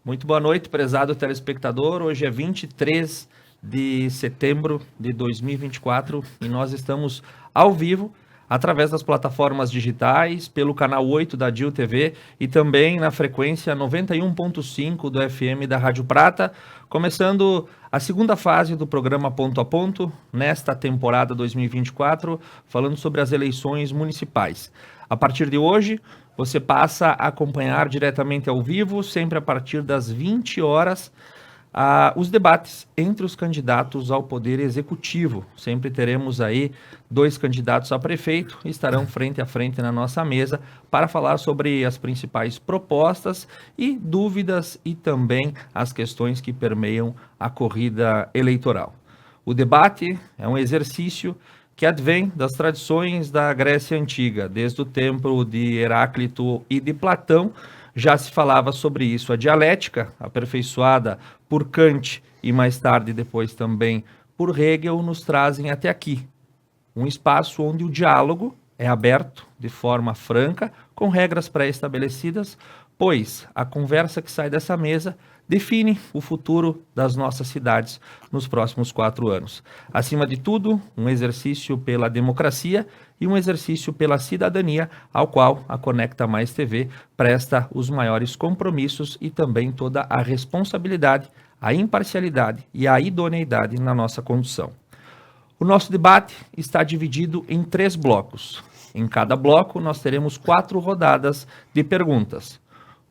Muito boa noite, prezado telespectador. Hoje é 23 de setembro de 2024 e nós estamos ao vivo através das plataformas digitais, pelo canal 8 da DIL TV e também na frequência 91.5 do FM da Rádio Prata, começando a segunda fase do programa Ponto a Ponto, nesta temporada 2024, falando sobre as eleições municipais. A partir de hoje, você passa a acompanhar diretamente ao vivo, sempre a partir das 20 horas, os debates entre os candidatos ao Poder Executivo. Sempre teremos aí 2 candidatos a prefeito, estarão frente a frente na nossa mesa para falar sobre as principais propostas e dúvidas e também as questões que permeiam a corrida eleitoral. O debate é um exercício que advém das tradições da Grécia Antiga. Desde o tempo de Heráclito e de Platão, já se falava sobre isso. A dialética, aperfeiçoada por Kant e mais tarde depois também por Hegel, nos trazem até aqui. Um espaço onde o diálogo é aberto de forma franca, com regras pré-estabelecidas, pois a conversa que sai dessa mesa define o futuro das nossas cidades nos próximos 4 anos. Acima de tudo, um exercício pela democracia e um exercício pela cidadania, ao qual a Conecta Mais TV presta os maiores compromissos e também toda a responsabilidade, a imparcialidade e a idoneidade na nossa condução. O nosso debate está dividido em 3 blocos. Em cada bloco, nós teremos 4 rodadas de perguntas.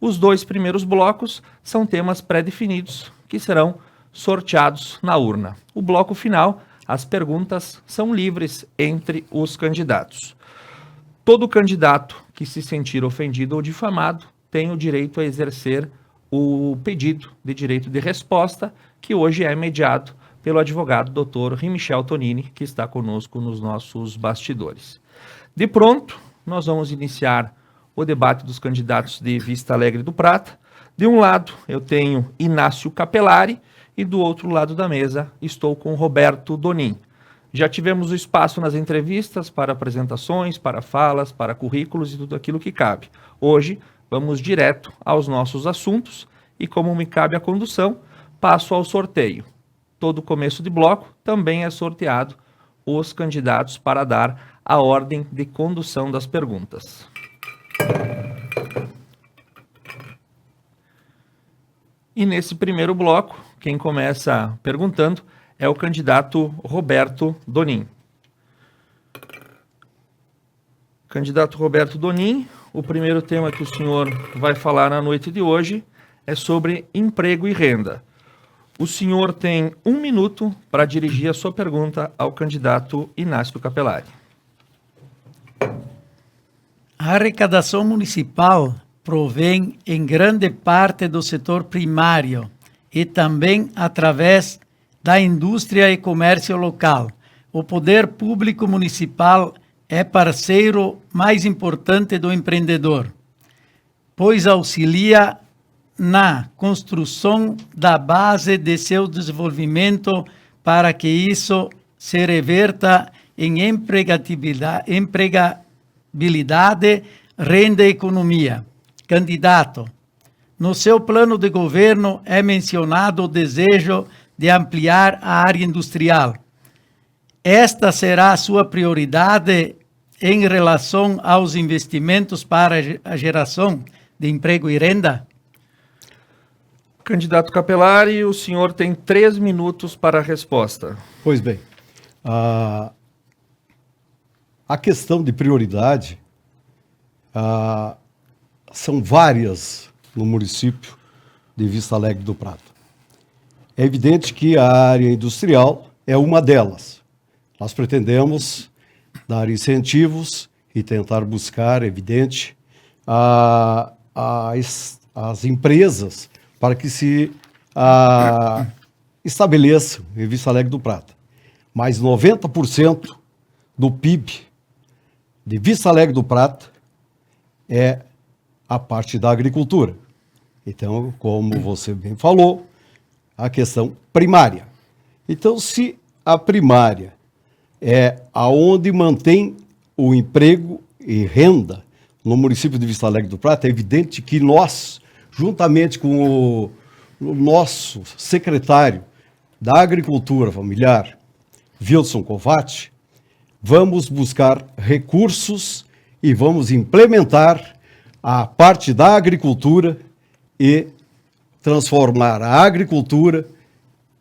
Os 2 primeiros blocos são temas pré-definidos que serão sorteados na urna. O bloco final, as perguntas são livres entre os candidatos. Todo candidato que se sentir ofendido ou difamado tem o direito a exercer o pedido de direito de resposta, que hoje é mediado pelo advogado Dr. Rimichel Tonini, que está conosco nos nossos bastidores. De pronto, nós vamos iniciar o debate dos candidatos de Vista Alegre do Prata. De um lado, eu tenho Inácio Capelari e do outro lado da mesa estou com Roberto Donin. Já tivemos o espaço nas entrevistas para apresentações, para falas, para currículos e tudo aquilo que cabe. Hoje, vamos direto aos nossos assuntos e, como me cabe a condução, passo ao sorteio. Todo começo de bloco também é sorteado os candidatos para dar a ordem de condução das perguntas. E nesse primeiro bloco, quem começa perguntando é o candidato Roberto Donin. Candidato Roberto Donin, o primeiro tema que o senhor vai falar na noite de hoje é sobre emprego e renda. O senhor tem 1 minuto para dirigir a sua pergunta ao candidato Inácio Capelari. A arrecadação municipal provém em grande parte do setor primário e também através da indústria e comércio local. O poder público municipal é parceiro mais importante do empreendedor, pois auxilia na construção da base de seu desenvolvimento para que isso se reverta em empregabilidade, renda e economia. Candidato, no seu plano de governo é mencionado o desejo de ampliar a área industrial. Esta será a sua prioridade em relação aos investimentos para a geração de emprego e renda? Candidato Capelari, o senhor tem 3 minutos para a resposta. Pois bem, a questão de prioridade são várias no município de Vista Alegre do Prata. É evidente que a área industrial é uma delas. Nós pretendemos dar incentivos e tentar buscar, é evidente, as empresas para que se estabeleçam em Vista Alegre do Prata. Mas 90% do PIB de Vista Alegre do Prata é a parte da agricultura. Então, como você bem falou, a questão primária. Então, se a primária é aonde mantém o emprego e renda no município de Vista Alegre do Prata, é evidente que nós, juntamente com o nosso secretário da Agricultura Familiar, Wilson Covatti, vamos buscar recursos e vamos implementar a parte da agricultura e transformar a agricultura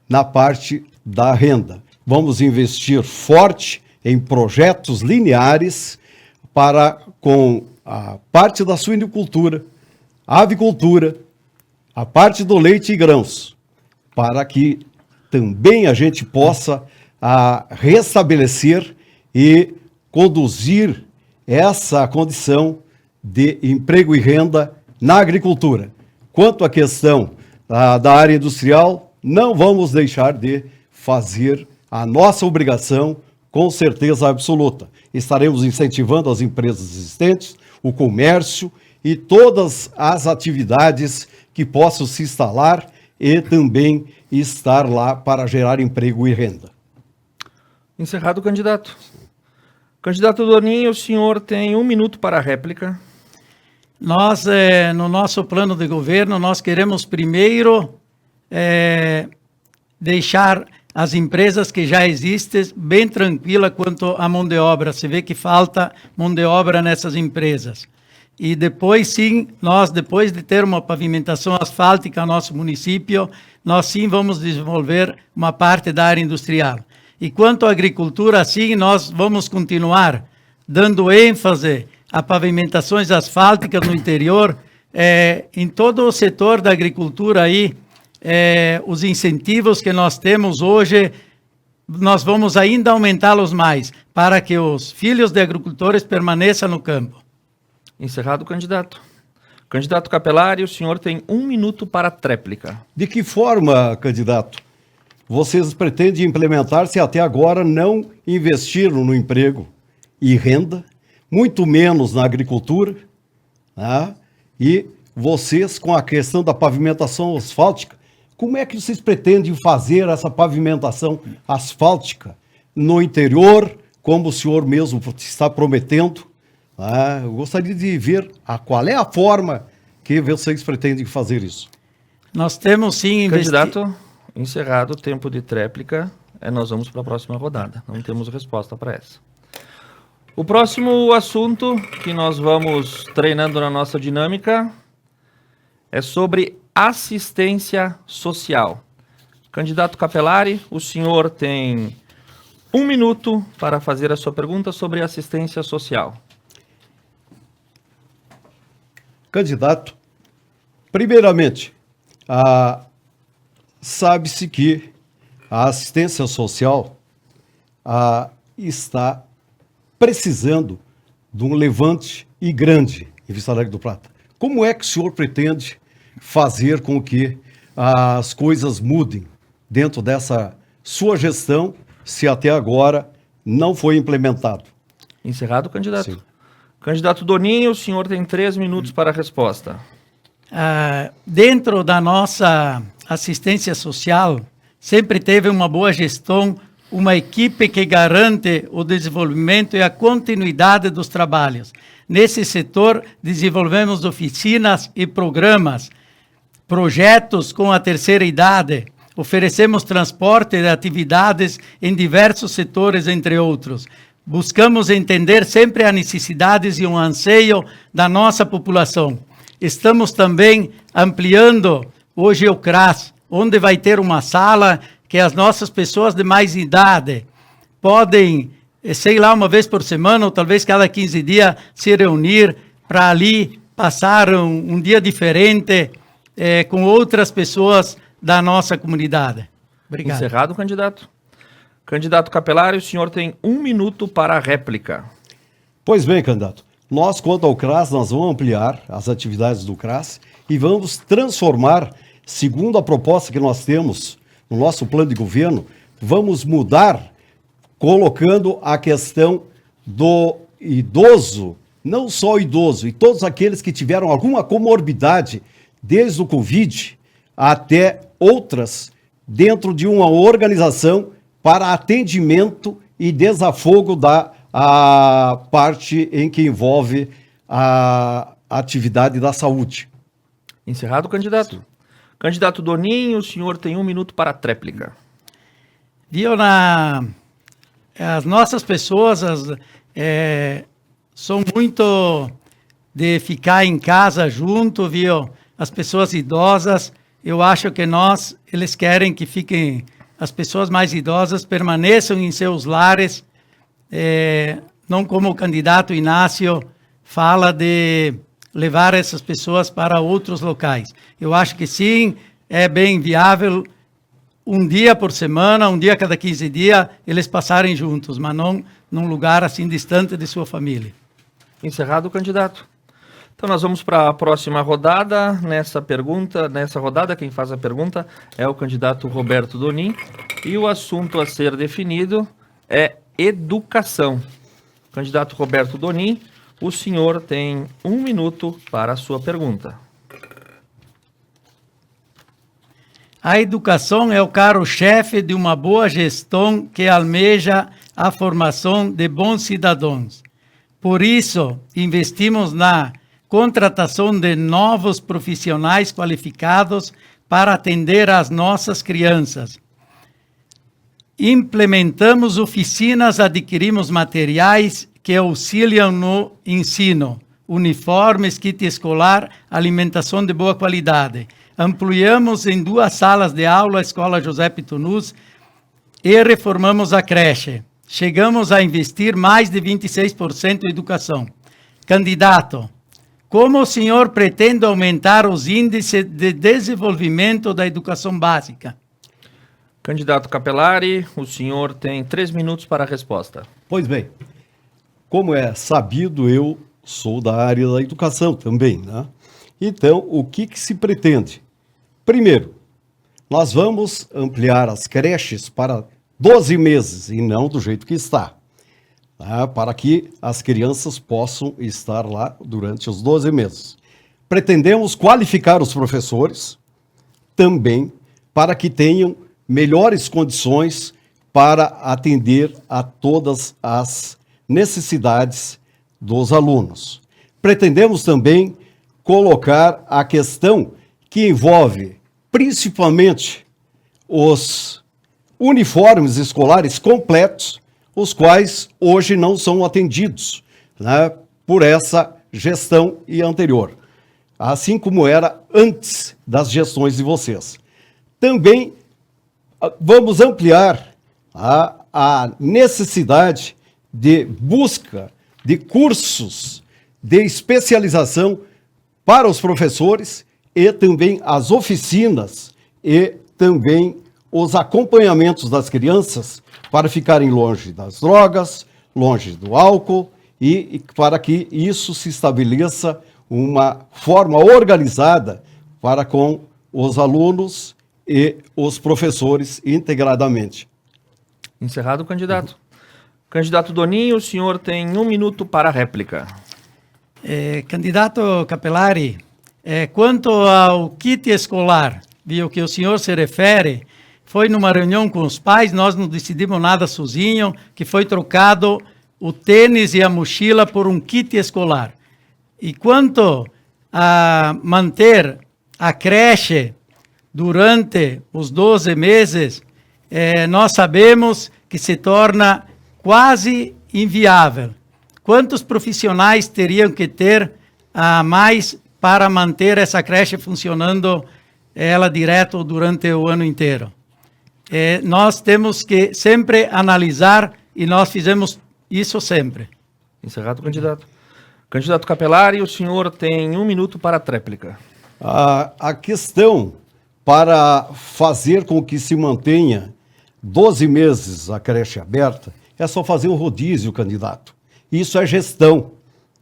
na parte da renda. Vamos investir forte em projetos lineares com a parte da suinicultura, avicultura, a parte do leite e grãos, para que também a gente possa restabelecer e conduzir essa condição de emprego e renda na agricultura. Quanto à questão da área industrial, não vamos deixar de fazer a nossa obrigação com certeza absoluta. Estaremos incentivando as empresas existentes, o comércio e todas as atividades que possam se instalar e também estar lá para gerar emprego e renda. Encerrado o candidato. Candidato Doninho, o senhor tem 1 minuto para a réplica. Nós, no nosso plano de governo, nós queremos primeiro deixar as empresas que já existem bem tranquilas quanto à mão de obra. Se vê que falta mão de obra nessas empresas. E depois, sim, nós, depois de ter uma pavimentação asfáltica no nosso município, nós sim vamos desenvolver uma parte da área industrial. E quanto à agricultura, sim, nós vamos continuar dando ênfase a pavimentações asfálticas no interior, em todo o setor da agricultura aí, os incentivos que nós temos hoje, nós vamos ainda aumentá-los mais, para que os filhos de agricultores permaneçam no campo. Encerrado o candidato. Candidato Capelari, o senhor tem 1 minuto para a tréplica. De que forma, candidato, vocês pretendem implementar se até agora não investiram no emprego e renda, muito menos na agricultura, né? E vocês, com a questão da pavimentação asfáltica, como é que vocês pretendem fazer essa pavimentação asfáltica no interior, como o senhor mesmo está prometendo? Eu gostaria de ver qual é a forma que vocês pretendem fazer isso. Nós temos sim... Candidato, encerrado o tempo de tréplica, nós vamos para a próxima rodada. Não temos resposta para essa. O próximo assunto que nós vamos treinando na nossa dinâmica é sobre assistência social. Candidato Capelari, o senhor tem 1 minuto para fazer a sua pergunta sobre assistência social. Candidato, primeiramente, sabe-se que a assistência social está precisando de um levante e grande em Vista Alegre do Prata. Como é que o senhor pretende fazer com que as coisas mudem dentro dessa sua gestão, se até agora não foi implementado? Encerrado, candidato. Sim. Candidato Doninho, o senhor tem 3 minutos para a resposta. Dentro da nossa assistência social, sempre teve uma boa gestão, uma equipe que garante o desenvolvimento e a continuidade dos trabalhos. Nesse setor, desenvolvemos oficinas e programas, projetos com a terceira idade, oferecemos transporte de atividades em diversos setores, entre outros. Buscamos entender sempre as necessidades e o anseio da nossa população. Estamos também ampliando hoje o CRAS, onde vai ter uma sala que as nossas pessoas de mais idade podem, sei lá, uma vez por semana ou talvez cada 15 dias se reunir para ali passar um dia diferente com outras pessoas da nossa comunidade. Obrigado. Encerrado, candidato. Candidato Capelari, o senhor tem 1 minuto para a réplica. Pois bem, candidato. Nós, quanto ao CRAS, nós vamos ampliar as atividades do CRAS e vamos transformar, segundo a proposta que nós temos no nosso plano de governo, vamos mudar, colocando a questão do idoso, não só o idoso, e todos aqueles que tiveram alguma comorbidade, desde o Covid até outras, dentro de uma organização para atendimento e desafogo da parte em que envolve a atividade da saúde. Encerrado, candidato. Sim. Candidato Donin, o senhor tem 1 minuto para a tréplica. Viu, as nossas pessoas são muito de ficar em casa junto, viu? As pessoas idosas, eu acho que eles querem que as pessoas mais idosas permaneçam em seus lares, não como o candidato Inácio fala de levar essas pessoas para outros locais. Eu acho que sim, é bem viável um dia por semana, um dia a cada 15 dias, eles passarem juntos, mas não num lugar assim distante de sua família. Encerrado o candidato. Então nós vamos para a próxima rodada. Nessa rodada, quem faz a pergunta é o candidato Roberto Donin. E o assunto a ser definido é educação. Candidato Roberto Donin, o senhor tem 1 minuto para a sua pergunta. A educação é o carro-chefe de uma boa gestão que almeja a formação de bons cidadãos. Por isso, investimos na contratação de novos profissionais qualificados para atender às nossas crianças. Implementamos oficinas, adquirimos materiais que auxiliam no ensino, uniformes, kit escolar, alimentação de boa qualidade. Ampliamos em 2 salas de aula a Escola José Pitunus e reformamos a creche. Chegamos a investir mais de 26% em educação. Candidato, como o senhor pretende aumentar os índices de desenvolvimento da educação básica? Candidato Capelari, o senhor tem 3 minutos para a resposta. Pois bem, como é sabido, eu sou da área da educação também, né? Então, o que se pretende? Primeiro, nós vamos ampliar as creches para 12 meses e não do jeito que está, tá? Para que as crianças possam estar lá durante os 12 meses. Pretendemos qualificar os professores também para que tenham melhores condições para atender a todas as necessidades dos alunos. Pretendemos também colocar a questão que envolve principalmente os uniformes escolares completos, os quais hoje não são atendidos, né, por essa gestão e anterior, assim como era antes das gestões de vocês. Também vamos ampliar a necessidade de busca de cursos de especialização para os professores e também as oficinas e também os acompanhamentos das crianças para ficarem longe das drogas, longe do álcool e para que isso se estabeleça uma forma organizada para com os alunos e os professores integradamente. Encerrado o candidato. Candidato Donin, o senhor tem 1 minuto para a réplica. Candidato Capelari, quanto ao kit escolar, viu, que o senhor se refere, foi numa reunião com os pais, nós não decidimos nada sozinho, que foi trocado o tênis e a mochila por um kit escolar. E quanto a manter a creche durante os 12 meses, nós sabemos que se torna quase inviável. Quantos profissionais teriam que ter a mais para manter essa creche funcionando ela direto durante o ano inteiro? Nós temos que sempre analisar e nós fizemos isso sempre. Encerrado o candidato. Candidato Capelari, o senhor tem 1 minuto para a tréplica. A questão para fazer com que se mantenha 12 meses a creche aberta é só fazer um rodízio, candidato. Isso é gestão,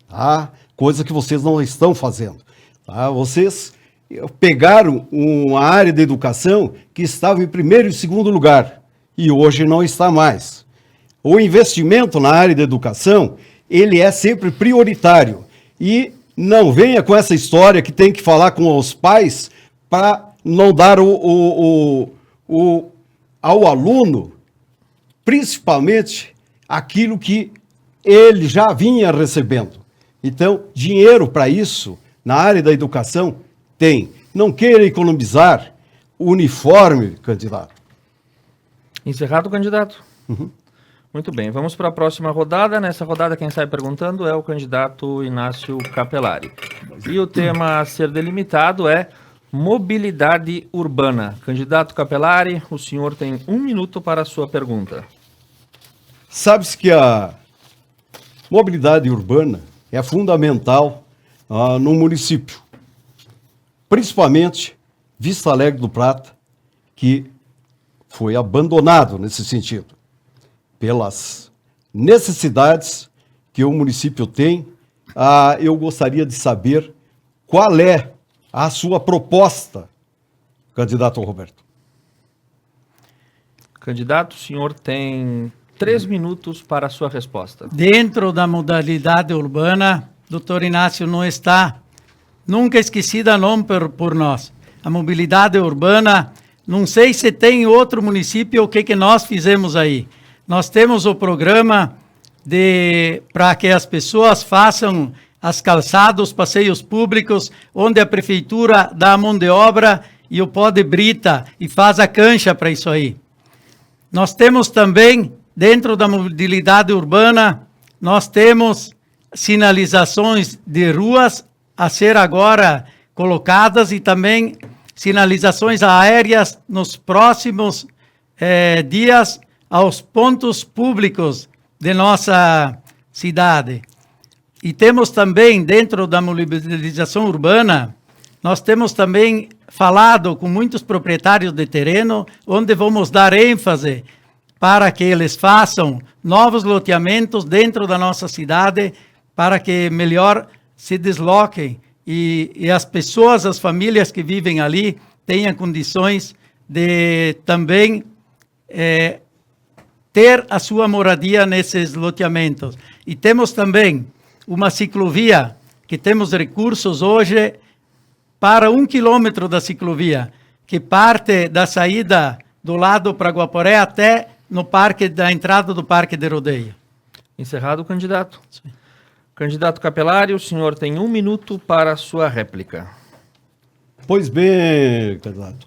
tá? Coisa que vocês não estão fazendo. Tá? Vocês pegaram uma área de educação que estava em 1º e 2º lugar e hoje não está mais. O investimento na área de educação, ele é sempre prioritário. E não venha com essa história que tem que falar com os pais para não dar ao aluno, principalmente, aquilo que ele já vinha recebendo. Então, dinheiro para isso, na área da educação, tem. Não queira economizar o uniforme, candidato. Encerrado, candidato? Muito bem, vamos para a próxima rodada. Nessa rodada, quem sai perguntando é o candidato Inácio Capelari. E o tema a ser delimitado é mobilidade urbana. Candidato Capelari, o senhor tem 1 minuto para a sua pergunta. Sabe-se que a mobilidade urbana é fundamental no município, principalmente Vista Alegre do Prata, que foi abandonado nesse sentido, pelas necessidades que o município tem. Eu gostaria de saber qual é a sua proposta, candidato Roberto. Candidato, o senhor tem 3 minutos para a sua resposta. Dentro da modalidade urbana, doutor Inácio, não está nunca esquecida não por nós. A mobilidade urbana, não sei se tem outro município o que nós fizemos aí. Nós temos o programa para que as pessoas façam as calçadas, os passeios públicos, onde a prefeitura dá a mão de obra e o pó de brita e faz a cancha para isso aí. Nós temos também, dentro da mobilidade urbana, nós temos sinalizações de ruas a ser agora colocadas e também sinalizações aéreas nos próximos dias aos pontos públicos de nossa cidade. E temos também, dentro da mobilização urbana, nós temos também falado com muitos proprietários de terreno, onde vamos dar ênfase para que eles façam novos loteamentos dentro da nossa cidade, para que melhor se desloquem e as pessoas, as famílias que vivem ali, tenham condições de também ter a sua moradia nesses loteamentos. E temos também uma ciclovia, que temos recursos hoje para 1 quilômetro da ciclovia, que parte da saída do lado para Guaporé até no parque, da entrada do Parque de Rodeio. Encerrado, candidato. Sim. Candidato Capelari, o senhor tem 1 minuto para a sua réplica. Pois bem, candidato,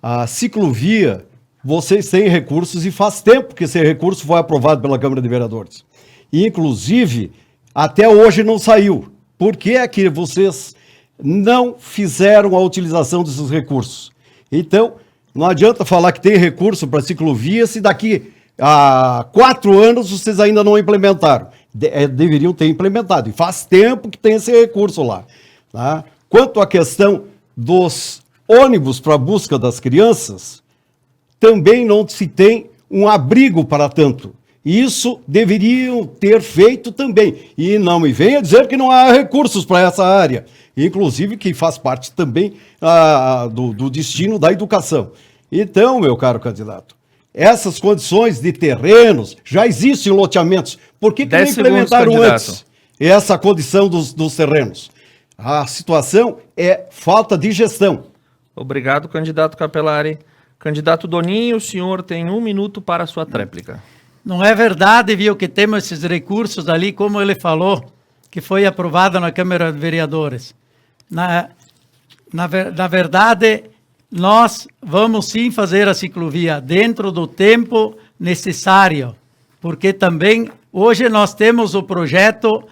a ciclovia, vocês têm recursos e faz tempo que esse recurso foi aprovado pela Câmara de Vereadores. E, inclusive, até hoje não saiu. Por que é que vocês não fizeram a utilização desses recursos? Então, não adianta falar que tem recurso para ciclovia se daqui a 4 anos vocês ainda não implementaram. Deveriam ter implementado. E faz tempo que tem esse recurso lá. Tá? Quanto à questão dos ônibus para a busca das crianças, também não se tem um abrigo para tanto. Isso deveriam ter feito também. E não me venha dizer que não há recursos para essa área. Inclusive que faz parte também do destino da educação. Então, meu caro candidato, essas condições de terrenos já existem loteamentos. Por que não implementaram antes essa condição dos terrenos? A situação é falta de gestão. Obrigado, candidato Capelari. Candidato Doninho, o senhor tem 1 minuto para a sua tréplica. Não é verdade, viu, que temos esses recursos ali, como ele falou, que foi aprovado na Câmara de Vereadores. Na verdade, nós vamos sim fazer a ciclovia dentro do tempo necessário, porque também hoje nós temos o projeto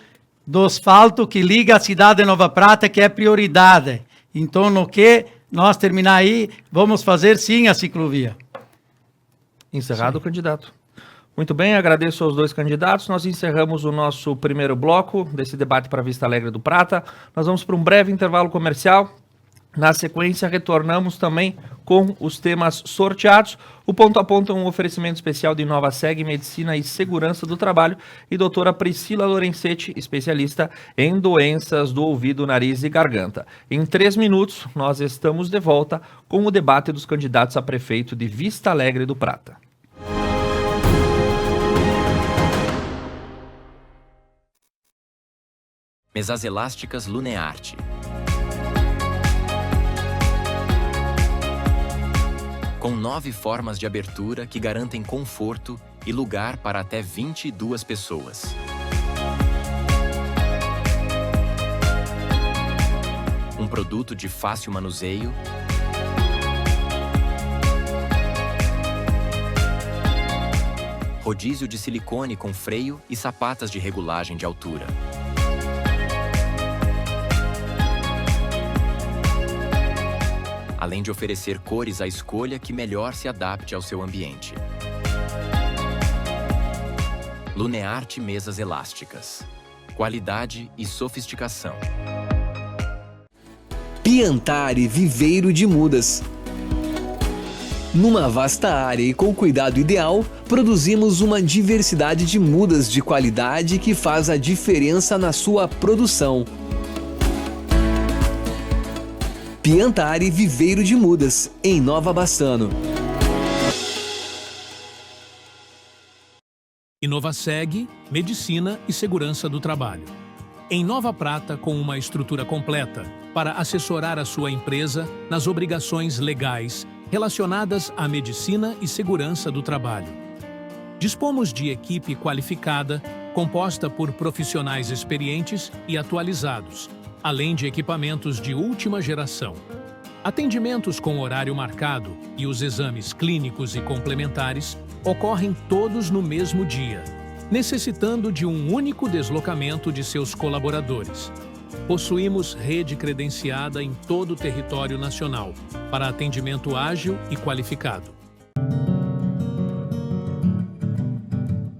do asfalto que liga a cidade de Nova Prata, que é prioridade. Então, no que nós terminar aí, vamos fazer sim a ciclovia. Encerrado o candidato. Muito bem, agradeço aos 2 candidatos. Nós encerramos o nosso primeiro bloco desse debate para Vista Alegre do Prata. Nós vamos para um breve intervalo comercial. Na sequência, retornamos também com os temas sorteados. O Ponto a Ponto é um oferecimento especial de Nova Seg Medicina e Segurança do Trabalho e doutora Priscila Lorenzetti, especialista em doenças do ouvido, nariz e garganta. Em 3 minutos, nós estamos de volta com o debate dos candidatos a prefeito de Vista Alegre do Prata. Mesas elásticas Lunearte. Com 9 formas de abertura que garantem conforto e lugar para até 22 pessoas. Um Um produto de fácil manuseio, rodízio de silicone com freio e sapatas de regulagem de altura. Além de oferecer cores à escolha que melhor se adapte ao seu ambiente. Lunearte mesas elásticas. Qualidade e sofisticação. Piantari Viveiro de Mudas. Numa vasta área e com cuidado ideal, produzimos uma diversidade de mudas de qualidade que faz a diferença na sua produção. Piantari Viveiro de Mudas, em Nova Bassano. Inovaseg, Medicina e Segurança do Trabalho. Em Nova Prata, com uma estrutura completa para assessorar a sua empresa nas obrigações legais relacionadas à medicina e segurança do trabalho. Dispomos de equipe qualificada, composta por profissionais experientes e atualizados, além de equipamentos de última geração. Atendimentos com horário marcado e os exames clínicos e complementares ocorrem todos no mesmo dia, necessitando de um único deslocamento de seus colaboradores. Possuímos rede credenciada em todo o território nacional para atendimento ágil e qualificado.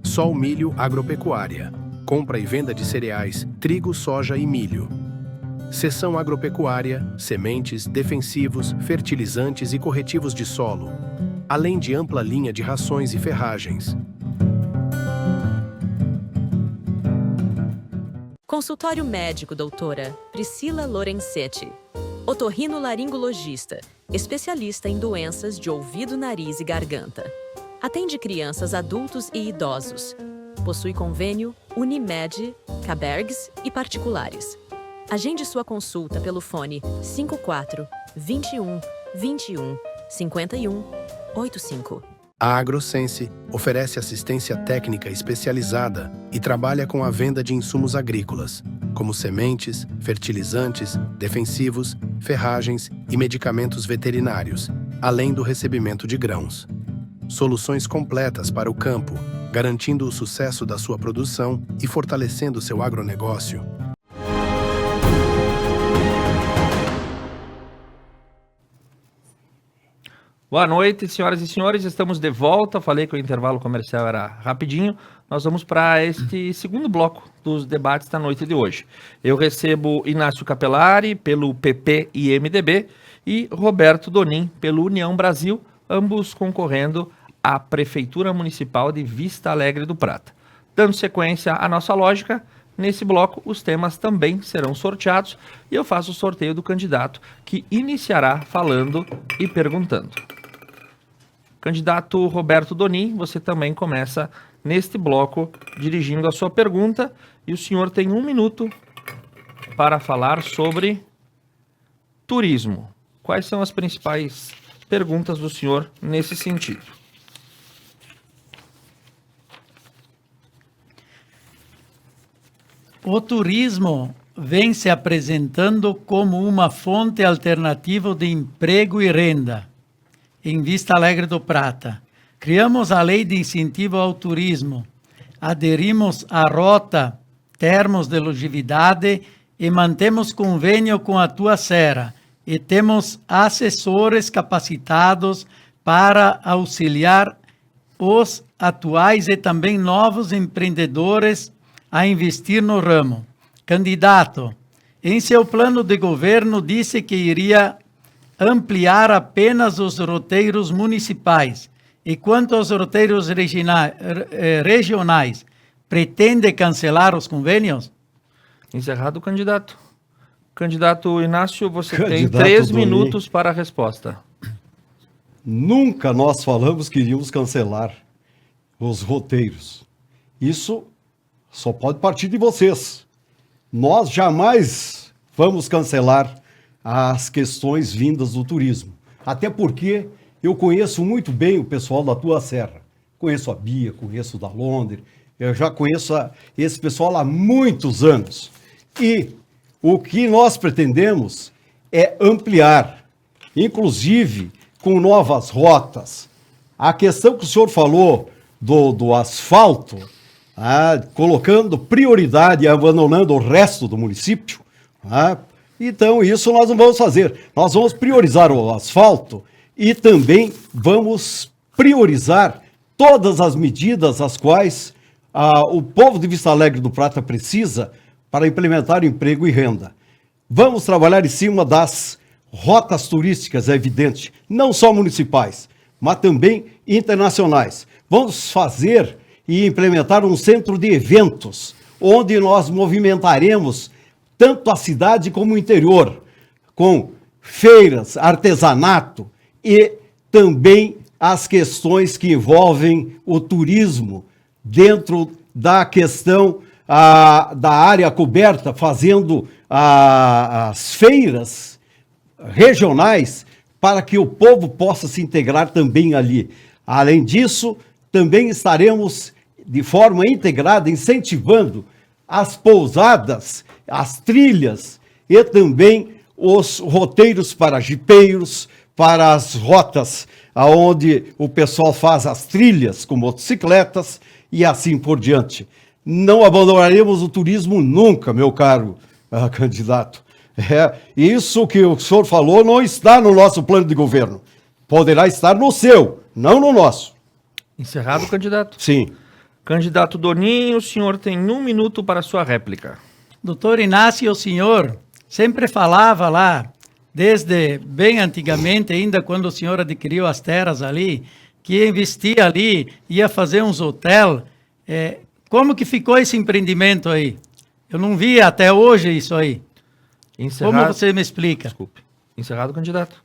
Sol Milho Agropecuária. Compra e venda de cereais, trigo, soja e milho. Seção agropecuária, sementes, defensivos, fertilizantes e corretivos de solo, além de ampla linha de rações e ferragens. Consultório médico, doutora Priscila Lorenzetti. Otorrinolaringologista, especialista em doenças de ouvido, nariz e garganta. Atende crianças, adultos e idosos. Possui convênio Unimed, Cabergs e particulares. Agende sua consulta pelo fone 54 21 21 51 85. A AgroSense oferece assistência técnica especializada e trabalha com a venda de insumos agrícolas, como sementes, fertilizantes, defensivos, ferragens e medicamentos veterinários, além do recebimento de grãos. Soluções completas para o campo, garantindo o sucesso da sua produção e fortalecendo seu agronegócio. Boa noite, senhoras e senhores. Estamos de volta. Falei que o intervalo comercial era rapidinho. Nós vamos para este segundo bloco dos debates da noite de hoje. Eu recebo Inácio Capelari, pelo PP e MDB, e Roberto Donin, pelo União Brasil, ambos concorrendo à Prefeitura Municipal de Vista Alegre do Prata. Dando sequência à nossa lógica, nesse bloco os temas também serão sorteados e eu faço o sorteio do candidato que iniciará falando e perguntando. Candidato Roberto Donin, você também começa neste bloco dirigindo a sua pergunta e o senhor tem 1 minuto para falar sobre turismo. Quais são as principais perguntas do senhor nesse sentido? O turismo vem se apresentando como uma fonte alternativa de emprego e renda em Vista Alegre do Prata. Criamos a Lei de Incentivo ao Turismo, aderimos à Rota Termos de Longevidade e mantemos convênio com a Tua Serra e temos assessores capacitados para auxiliar os atuais e também novos empreendedores a investir no ramo. Candidato, em seu plano de governo disse que iria ampliar apenas os roteiros municipais. E quanto aos roteiros regionais, pretende cancelar os convênios? Encerrado o candidato. Candidato Inácio, você tem Candidato 3 Donin. minutos para a resposta. Nunca nós falamos que iríamos cancelar os roteiros. Isso só pode partir de vocês. Nós jamais vamos cancelar as questões vindas do turismo. Até porque eu conheço muito bem o pessoal da Tua Serra. Conheço a Bia, conheço o da Londres, eu já conheço esse pessoal há muitos anos. E o que nós pretendemos é ampliar, inclusive com novas rotas. A questão que o senhor falou do asfalto, colocando prioridade e abandonando o resto do município, então isso nós não vamos fazer. Nós vamos priorizar o asfalto e também vamos priorizar todas as medidas as quais o povo de Vista Alegre do Prata precisa para implementar emprego e renda. Vamos trabalhar em cima das rotas turísticas, é evidente, não só municipais, mas também internacionais. Vamos fazer e implementar um centro de eventos, onde nós movimentaremos tanto a cidade como o interior, com feiras, artesanato e também as questões que envolvem o turismo dentro da questão da área coberta, fazendo as feiras regionais para que o povo possa se integrar também ali. Além disso, também estaremos de forma integrada incentivando as pousadas, as trilhas e também os roteiros para jipeiros, para as rotas onde o pessoal faz as trilhas com motocicletas e assim por diante. Não abandonaremos o turismo nunca, meu caro candidato. Isso que o senhor falou não está no nosso plano de governo. Poderá estar no seu, não no nosso. Encerrado, candidato? Sim. Candidato Doninho, o senhor tem 1 minuto para a sua réplica. Doutor Inácio, o senhor sempre falava lá, desde bem antigamente, ainda quando o senhor adquiriu as terras ali, que ia investir ali, ia fazer uns hotéis. Como que ficou esse empreendimento aí? Eu não vi até hoje isso aí. Encerrado. Como você me explica? Desculpe. Encerrado, candidato.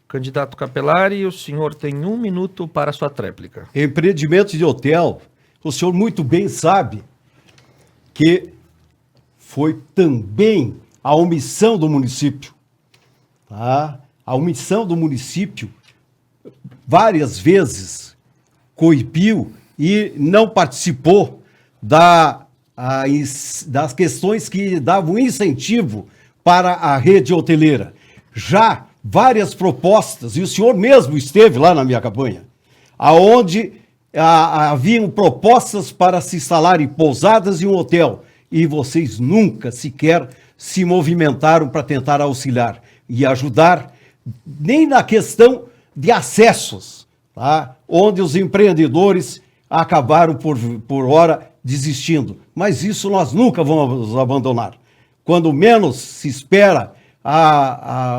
Candidato Capelari, o senhor tem 1 minuto para a sua tréplica. Empreendimento de hotel, o senhor muito bem sabe que foi também a omissão do município. Tá? A omissão do município várias vezes coibiu e não participou das questões que davam incentivo para a rede hoteleira. Já várias propostas, e o senhor mesmo esteve lá na minha campanha, aonde haviam propostas para se instalar em pousadas e um hotel, e vocês nunca sequer se movimentaram para tentar auxiliar e ajudar, nem na questão de acessos, tá? Onde os empreendedores acabaram por hora desistindo. Mas isso nós nunca vamos abandonar. Quando menos se espera,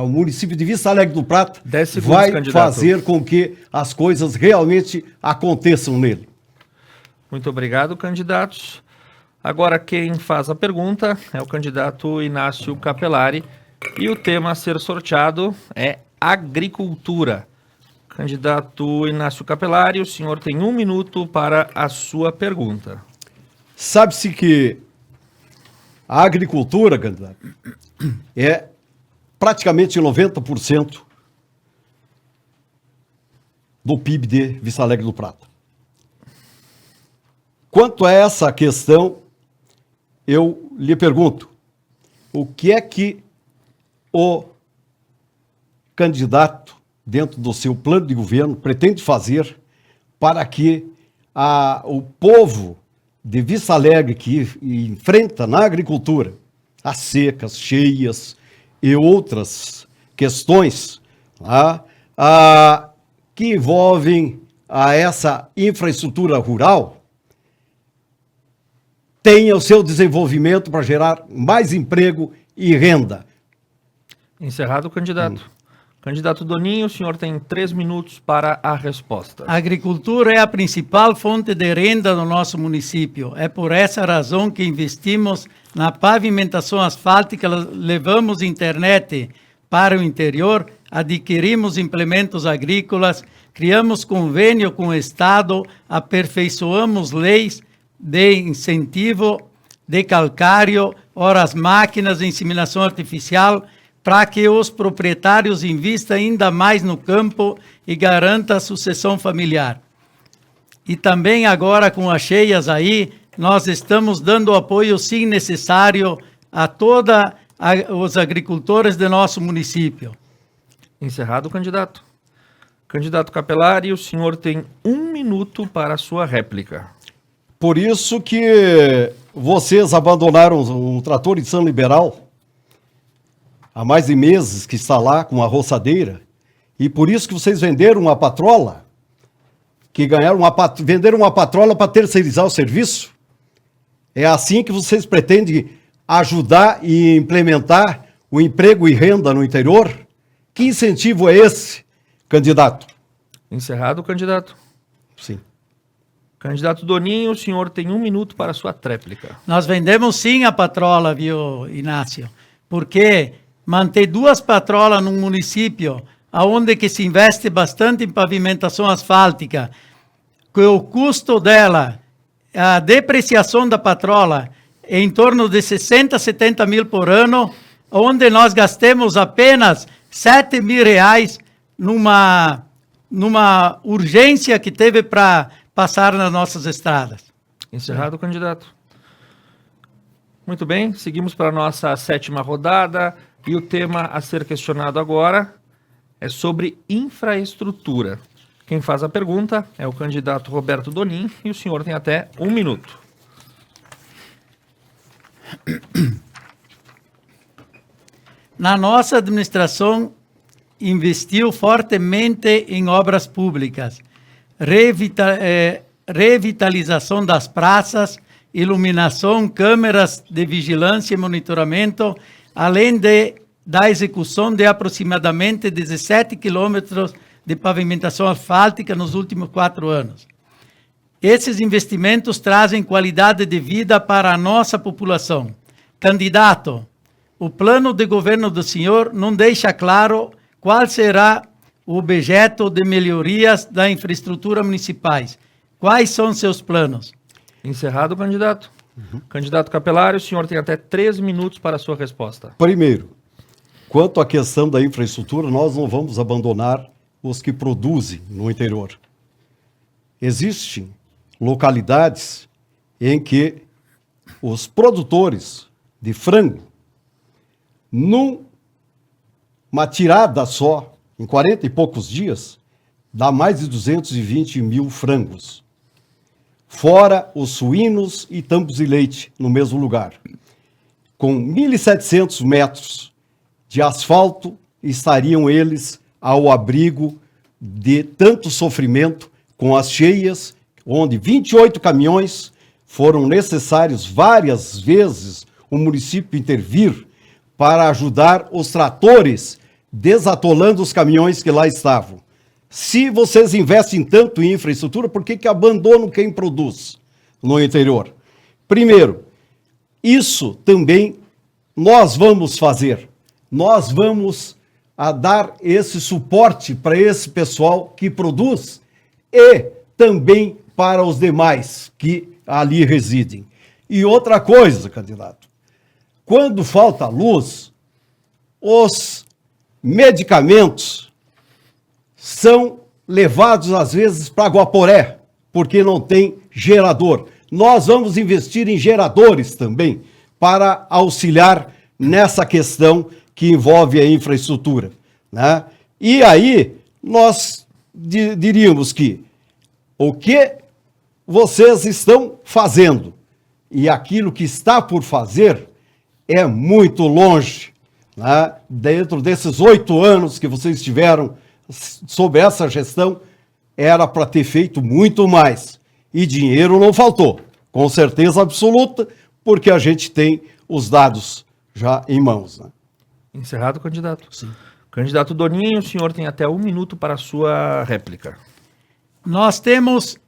o município de Vista Alegre do Prata vai fazer com que as coisas realmente aconteçam nele. Muito obrigado, candidatos. Agora quem faz a pergunta é o candidato Inácio Capelari e o tema a ser sorteado é agricultura. Candidato Inácio Capelari, o senhor tem 1 minuto para a sua pergunta. Sabe-se que a agricultura, candidato, é praticamente 90% do PIB de Vista Alegre do Prata. Quanto a essa questão, eu lhe pergunto, o que é que o candidato, dentro do seu plano de governo, pretende fazer para que o povo de Vista Alegre, que enfrenta na agricultura as secas, cheias e outras questões que envolvem essa infraestrutura rural, tenha o seu desenvolvimento para gerar mais emprego e renda. Encerrado, candidato. Candidato Doninho, o senhor tem 3 minutos para a resposta. A agricultura é a principal fonte de renda do nosso município. É por essa razão que investimos na pavimentação asfáltica, levamos internet para o interior, adquirimos implementos agrícolas, criamos convênio com o Estado, aperfeiçoamos leis de incentivo de calcário, horas máquinas de inseminação artificial, para que os proprietários invistam ainda mais no campo e garantam a sucessão familiar. E também agora com as cheias aí, nós estamos dando o apoio sim necessário a toda os agricultores do nosso município. Encerrado o candidato. Candidato Capelari, o senhor tem 1 minuto para a sua réplica. Por isso que vocês abandonaram um trator em São Liberal, há mais de meses que está lá com a roçadeira, e por isso que vocês venderam uma patrola, venderam uma patrola para terceirizar o serviço. É assim que vocês pretendem ajudar e implementar o emprego e renda no interior? Que incentivo é esse, candidato? Encerrado o candidato. Sim. Candidato Doninho, o senhor tem 1 minuto para a sua tréplica. Nós vendemos sim a patrola, viu, Inácio? Porque manter 2 patrolas num município onde que se investe bastante em pavimentação asfáltica, que o custo dela, a depreciação da patrola, é em torno de 60, 70 mil por ano, onde nós gastemos apenas 7 mil reais numa urgência que teve para passar nas nossas estradas. Encerrado o candidato. Muito bem, seguimos para a nossa 7ª rodada e o tema a ser questionado agora é sobre infraestrutura. Quem faz a pergunta é o candidato Roberto Donin e o senhor tem até 1 minuto. Na nossa administração, investiu fortemente em obras públicas, revitalização das praças, iluminação, câmeras de vigilância e monitoramento, além da execução de aproximadamente 17 quilômetros de pavimentação asfáltica nos últimos 4 anos. Esses investimentos trazem qualidade de vida para a nossa população. Candidato, o plano de governo do senhor não deixa claro qual será o objeto de melhorias da infraestrutura municipais. Quais são seus planos? Encerrado o candidato. Candidato Capelari, o senhor tem até 3 minutos para a sua resposta. Primeiro, quanto à questão da infraestrutura, nós não vamos abandonar os que produzem no interior. Existem localidades em que os produtores de frango, numa tirada só, em 40 e poucos dias, dá mais de 220 mil frangos. Fora os suínos e tambos de leite no mesmo lugar. Com 1.700 metros de asfalto, estariam eles ao abrigo de tanto sofrimento com as cheias, onde 28 caminhões foram necessários várias vezes o município intervir para ajudar os tratores desatolando os caminhões que lá estavam. Se vocês investem tanto em infraestrutura, por que abandonam quem produz no interior? Primeiro, isso também nós vamos fazer. Nós vamos dar esse suporte para esse pessoal que produz e também para os demais que ali residem. E outra coisa, candidato, quando falta luz, os medicamentos são levados, às vezes, para Guaporé, porque não tem gerador. Nós vamos investir em geradores também, para auxiliar nessa questão que envolve a infraestrutura, né? E aí, nós diríamos que o que vocês estão fazendo e aquilo que está por fazer é muito longe, né? Dentro desses 8 anos que vocês tiveram sob essa gestão, era para ter feito muito mais. E dinheiro não faltou, com certeza absoluta, porque a gente tem os dados já em mãos, né? Encerrado, candidato. Sim. Candidato Doninho, o senhor tem até 1 minuto para a sua réplica. Nós temos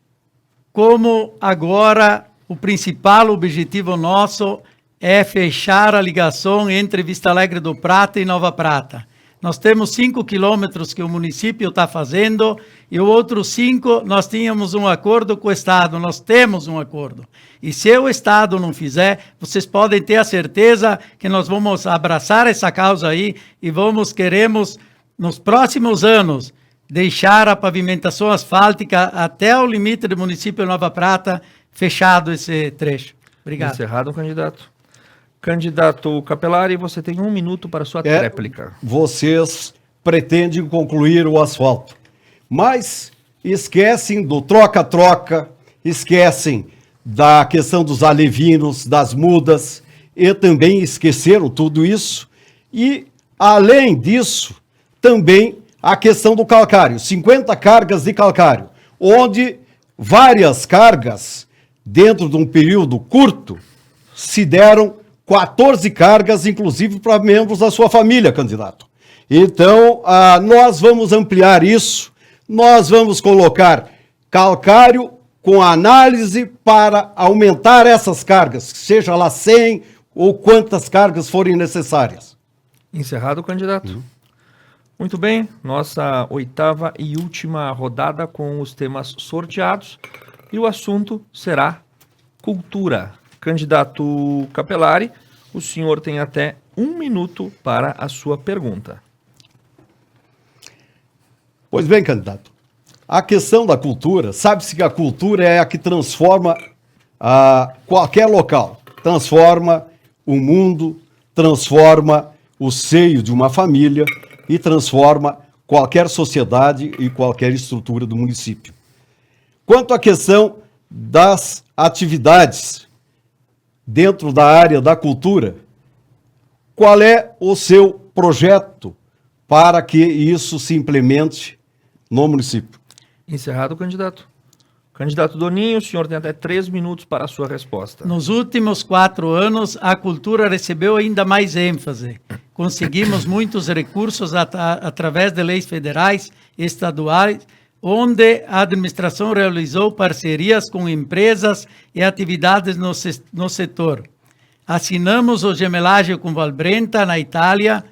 como agora o principal objetivo nosso é fechar a ligação entre Vista Alegre do Prata e Nova Prata. Nós temos 5 quilômetros que o município está fazendo e os outros 5 nós tínhamos um acordo com o Estado, nós temos um acordo. E se o Estado não fizer, vocês podem ter a certeza que nós vamos abraçar essa causa aí e queremos, nos próximos anos, deixar a pavimentação asfáltica até o limite do município de Nova Prata fechado esse trecho. Obrigado. Encerrado, candidato. Candidato Capelari, você tem 1 minuto para sua réplica. Vocês pretendem concluir o asfalto, mas esquecem do troca-troca, esquecem da questão dos alevinos, das mudas, e também esqueceram tudo isso. E, além disso, também a questão do calcário, 50 cargas de calcário, onde várias cargas, dentro de um período curto, se deram 14 cargas, inclusive para membros da sua família, candidato. Então, nós vamos ampliar isso, nós vamos colocar calcário com análise para aumentar essas cargas, seja lá 100 ou quantas cargas forem necessárias. Encerrado, candidato. Muito bem, nossa 8ª e última rodada com os temas sorteados e o assunto será cultura. Candidato Capelari, o senhor tem até 1 minuto para a sua pergunta. Pois bem, candidato, a questão da cultura, sabe-se que a cultura é a que transforma qualquer local, transforma o mundo, transforma o seio de uma família e transforma qualquer sociedade e qualquer estrutura do município. Quanto à questão das atividades dentro da área da cultura, qual é o seu projeto para que isso se implemente no município? Encerrado, candidato. Candidato Doninho, o senhor tem até 3 minutos para a sua resposta. Nos últimos 4 anos, a cultura recebeu ainda mais ênfase. Conseguimos muitos recursos através de leis federais e estaduais, onde a administração realizou parcerias com empresas e atividades no setor. Assinamos o gemelagem com Valbrenta, na Itália,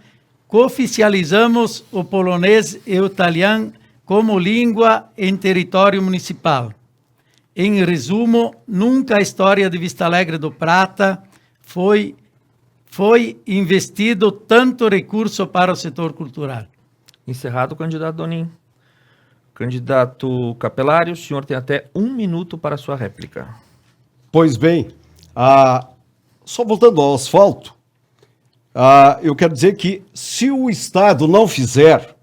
cooficializamos o polonês e o italiano como língua em território municipal. Em resumo, nunca a história de Vista Alegre do Prata foi investido tanto recurso para o setor cultural. Encerrado, candidato Doninho. Candidato Capelari, o senhor tem até 1 minuto para a sua réplica. Pois bem, só voltando ao asfalto, eu quero dizer que se o Estado não fizer,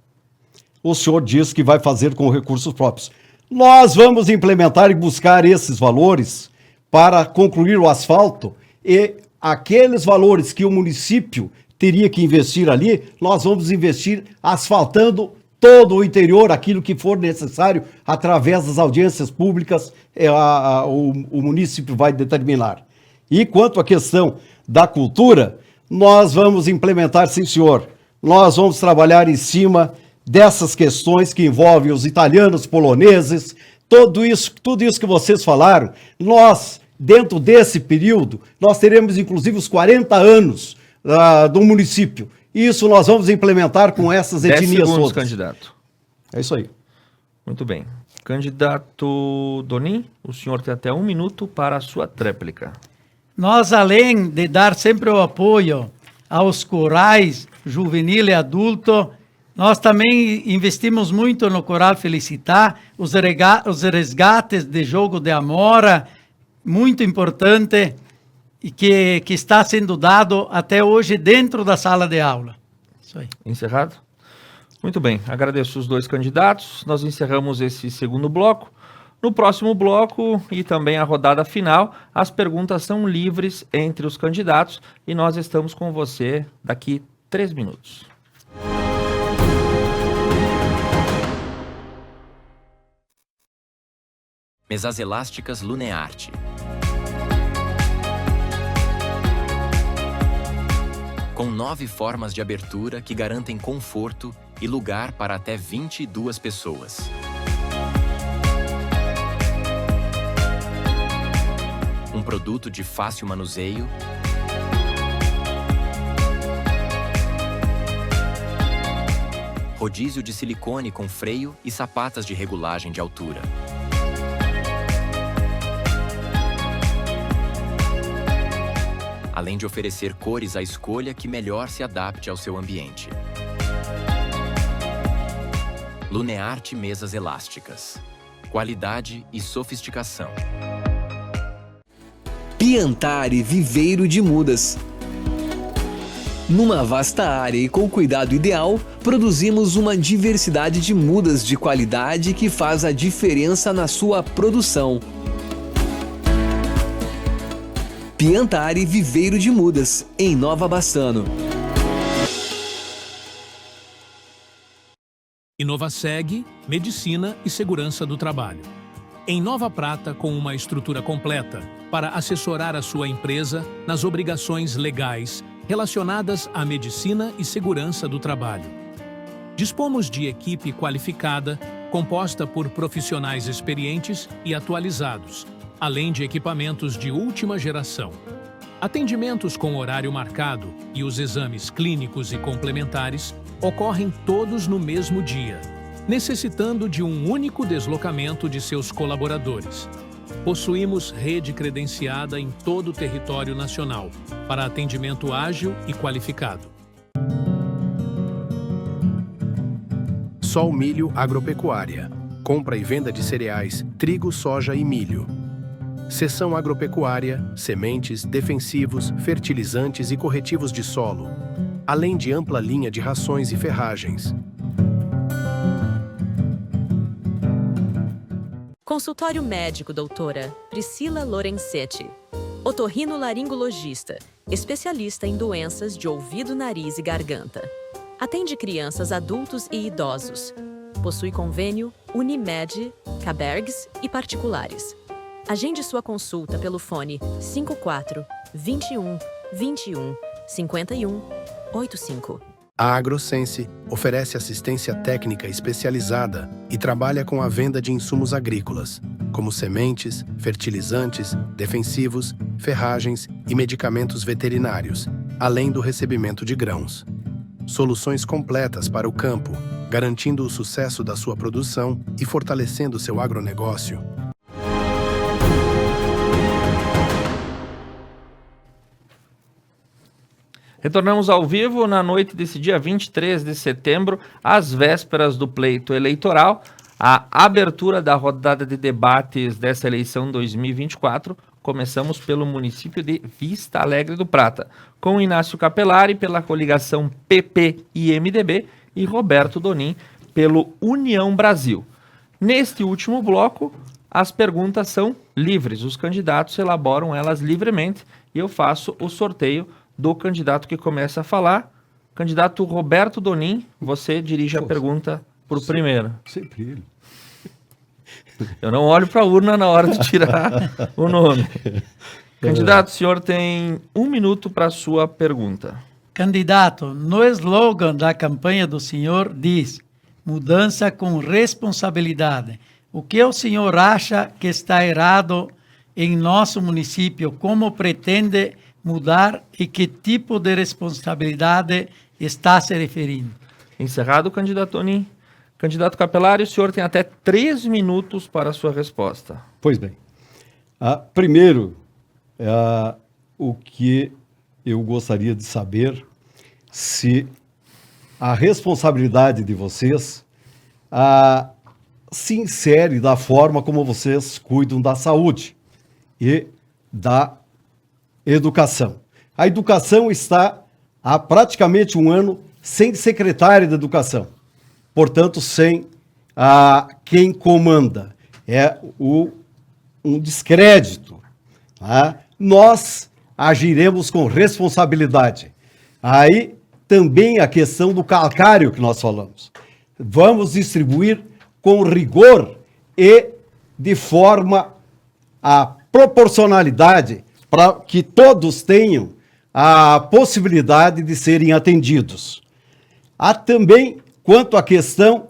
o senhor diz que vai fazer com recursos próprios. Nós vamos implementar e buscar esses valores para concluir o asfalto e aqueles valores que o município teria que investir ali, nós vamos investir asfaltando todo o interior, aquilo que for necessário, através das audiências públicas, o município vai determinar. E quanto à questão da cultura, nós vamos implementar, sim senhor, nós vamos trabalhar em cima dessas questões que envolvem os italianos, poloneses, tudo isso que vocês falaram, nós, dentro desse período, nós teremos inclusive os 40 anos do município. Isso nós vamos implementar com essas etnias 10 segundos, todas. candidato. É isso aí. Muito bem. Candidato Donin, o senhor tem até 1 minuto para a sua tréplica. Nós, além de dar sempre o apoio aos corais juvenil e adulto, nós também investimos muito no Coral Felicitar, os resgates de jogo de Amora, muito importante, e que está sendo dado até hoje dentro da sala de aula. Isso aí. Encerrado? Muito bem, agradeço os 2 candidatos. Nós encerramos esse segundo bloco. No próximo bloco e também a rodada final, as perguntas são livres entre os candidatos e nós estamos com você daqui 3 minutos. Mesas elásticas Lunearte. Com 9 formas de abertura que garantem conforto e lugar para até 22 pessoas. Um produto de fácil manuseio, rodízio de silicone com freio e sapatas de regulagem de altura. Além de oferecer cores à escolha que melhor se adapte ao seu ambiente. Lunearte Mesas Elásticas. Qualidade e sofisticação. Piantari Viveiro de Mudas. Numa vasta área e com cuidado ideal, produzimos uma diversidade de mudas de qualidade que faz a diferença na sua produção. Piantari Viveiro de Mudas, em Nova Bassano. Inovaseg, Medicina e Segurança do Trabalho. Em Nova Prata, com uma estrutura completa para assessorar a sua empresa nas obrigações legais relacionadas à medicina e segurança do trabalho. Dispomos de equipe qualificada, composta por profissionais experientes e atualizados, além de equipamentos de última geração. Atendimentos com horário marcado e os exames clínicos e complementares ocorrem todos no mesmo dia, necessitando de um único deslocamento de seus colaboradores. Possuímos rede credenciada em todo o território nacional para atendimento ágil e qualificado. Sol Milho Agropecuária. Compra e venda de cereais, trigo, soja e milho. Seção agropecuária, sementes, defensivos, fertilizantes e corretivos de solo, além de ampla linha de rações e ferragens. Consultório médico, doutora Priscila Lorenzetti. Otorrinolaringologista, especialista em doenças de ouvido, nariz e garganta. Atende crianças, adultos e idosos. Possui convênio Unimed, Cabergs e particulares. Agende sua consulta pelo fone 54 21 21 51 85. A AgroSense oferece assistência técnica especializada e trabalha com a venda de insumos agrícolas, como sementes, fertilizantes, defensivos, ferragens e medicamentos veterinários, além do recebimento de grãos. Soluções completas para o campo, garantindo o sucesso da sua produção e fortalecendo seu agronegócio. Retornamos ao vivo na noite desse dia 23 de setembro, às vésperas do pleito eleitoral, a abertura da rodada de debates dessa eleição 2024. Começamos pelo município de Vista Alegre do Prata, com Inácio Capelari pela coligação PP e MDB e Roberto Donin pelo União Brasil. Neste último bloco, as perguntas são livres, os candidatos elaboram elas livremente e eu faço o sorteio do candidato que começa a falar. Candidato Roberto Donin, você dirige a pergunta para o primeiro. Sempre ele. Eu não olho para a urna na hora de tirar o nome. Candidato, o senhor tem 1 minuto para a sua pergunta. Candidato, no slogan da campanha do senhor diz mudança com responsabilidade. O que o senhor acha que está errado em nosso município? Como pretende mudar e que tipo de responsabilidade está se referindo? Encerrado, candidato Donin. Candidato Capelari, o senhor tem até 3 minutos para a sua resposta. Pois bem. Primeiro, o que eu gostaria de saber se a responsabilidade de vocês se insere da forma como vocês cuidam da saúde e da educação. A educação está há praticamente 1 ano sem secretário de educação, portanto, sem quem comanda. É um descrédito. Tá? Nós agiremos com responsabilidade. Aí também a questão do calcário que nós falamos. Vamos distribuir com rigor e de forma a proporcionalidade para que todos tenham a possibilidade de serem atendidos. Há também, quanto à questão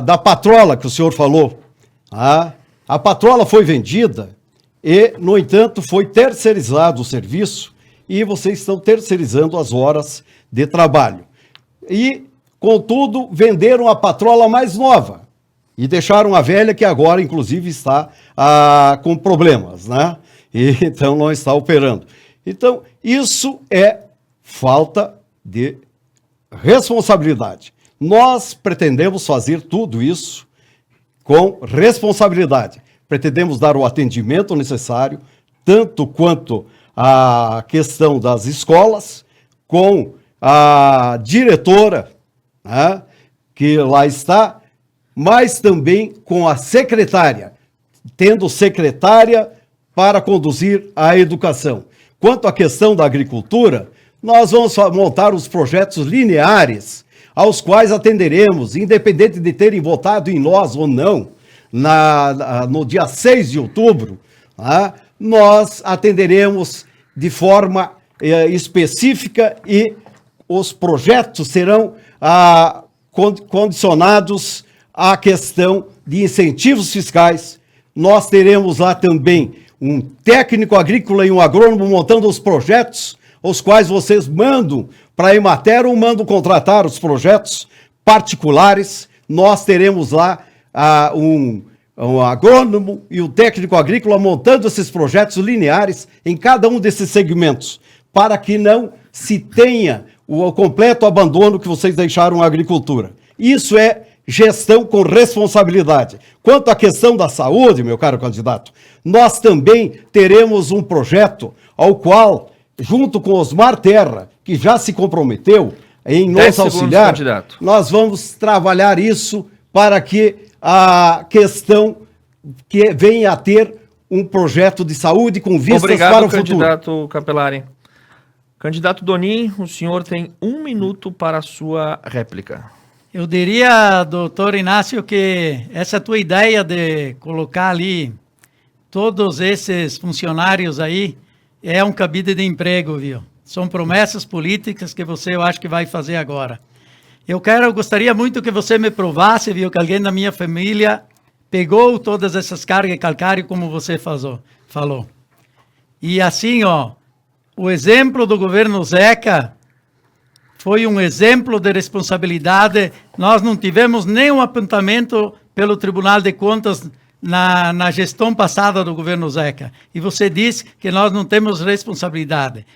da patrola que o senhor falou, a patrola foi vendida e, no entanto, foi terceirizado o serviço e vocês estão terceirizando as horas de trabalho. E, contudo, venderam a patrola mais nova e deixaram a velha que agora, inclusive, está com problemas, né? E, então não está operando. Então, isso é falta de responsabilidade. Nós pretendemos fazer tudo isso com responsabilidade. Pretendemos dar o atendimento necessário, tanto quanto a questão das escolas, com a diretora, né, que lá está, mas também com a secretária, tendo secretária para conduzir a educação. Quanto à questão da agricultura, nós vamos montar os projetos lineares, aos quais atenderemos, independente de terem votado em nós ou não, no dia 6 de outubro, né, nós atenderemos de forma específica e os projetos serão condicionados à questão de incentivos fiscais. Nós teremos lá também um técnico agrícola e um agrônomo montando os projetos, os quais vocês mandam para a Emater ou mandam contratar os projetos particulares. Nós teremos lá um agrônomo e um técnico agrícola montando esses projetos lineares em cada um desses segmentos, para que não se tenha o completo abandono que vocês deixaram à agricultura. Isso é gestão com responsabilidade. Quanto à questão da saúde, meu caro candidato, nós também teremos um projeto ao qual, junto com Osmar Terra, que já se comprometeu em nos auxiliar, candidato. Nós vamos trabalhar isso para que a questão que venha a ter um projeto de saúde com vistas para o futuro. Obrigado, candidato Capelari. Candidato Donin, o senhor tem 1 minuto para a sua réplica. Eu diria, doutor Inácio, que essa tua ideia de colocar ali todos esses funcionários aí é um cabide de emprego, viu? São promessas políticas que você, eu acho que vai fazer agora. Eu gostaria muito que você me provasse, viu, que alguém da minha família pegou todas essas cargas de calcário como você falou. E assim, ó, o exemplo do governo Zeca foi um exemplo de responsabilidade. Nós não tivemos nenhum apontamento pelo Tribunal de Contas na gestão passada do governo Zeca. E você diz que nós não temos responsabilidade.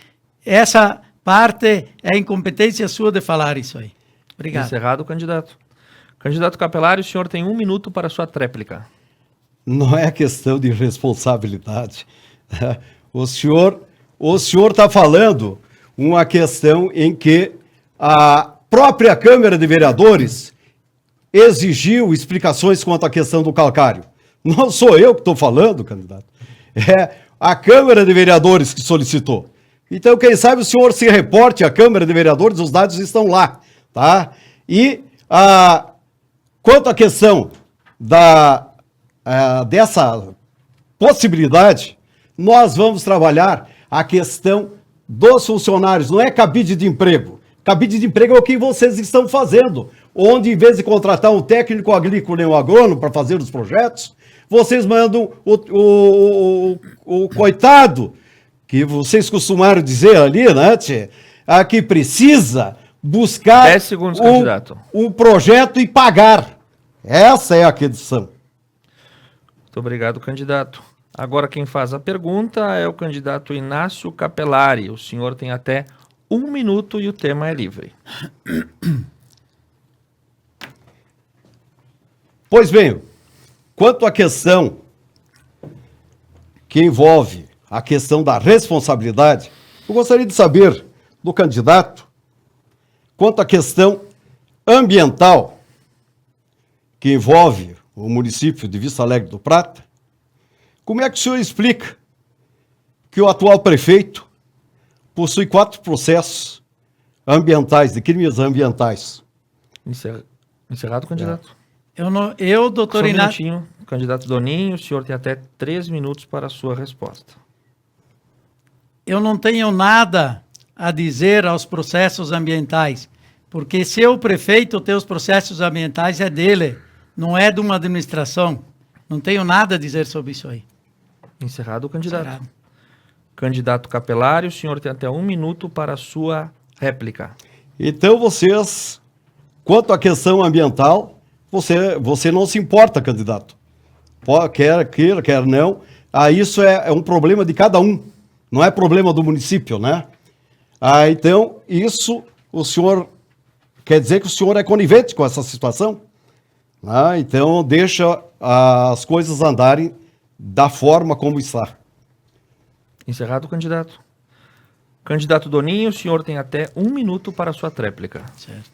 Essa parte é incompetência sua de falar isso aí. Obrigado. Encerrado, candidato. Candidato Capelari, o senhor tem 1 minuto para a sua tréplica. Não é questão de responsabilidade. O senhor está falando uma questão em que a própria Câmara de Vereadores exigiu explicações quanto à questão do calcário. Não sou eu que estou falando, candidato. É a Câmara de Vereadores que solicitou. Então, quem sabe o senhor se reporte à Câmara de Vereadores, os dados estão lá, tá? E quanto à questão dessa possibilidade, nós vamos trabalhar a questão dos funcionários, não é cabide de emprego. Cabide de emprego é o que vocês estão fazendo, onde em vez de contratar um técnico agrícola e um agrônomo para fazer os projetos, vocês mandam o coitado, que vocês costumaram dizer ali, né, tchê, que precisa buscar 10 segundos, candidato. Um projeto e pagar. Essa é a questão. Muito obrigado, candidato. Agora quem faz a pergunta é o candidato Inácio Capelari. O senhor tem até 1 minuto e o tema é livre. Pois bem, quanto à questão que envolve a questão da responsabilidade, eu gostaria de saber do candidato, quanto à questão ambiental que envolve o município de Vista Alegre do Prata, como é que o senhor explica que o atual prefeito possui 4 processos ambientais, de crimes ambientais? Encerrado, candidato. Doutor Só um Inácio... minutinho, candidato Doninho, o senhor tem até 3 minutos para a sua resposta. Eu não tenho nada a dizer aos processos ambientais, porque se o prefeito tem os processos ambientais, é dele, não é de uma administração. Não tenho nada a dizer sobre isso aí. Encerrado o candidato. Encerrado. Candidato Capelari, o senhor tem até 1 minuto para a sua réplica. Então vocês, quanto à questão ambiental, você não se importa, candidato. Quer queira, quer não. Isso é um problema de cada um. Não é problema do município, né? Então, isso, o senhor quer dizer que o senhor é conivente com essa situação? Então, deixa as coisas andarem da forma como está. Encerrado o candidato. Candidato Doninho, o senhor tem até 1 minuto para a sua tréplica. Certo.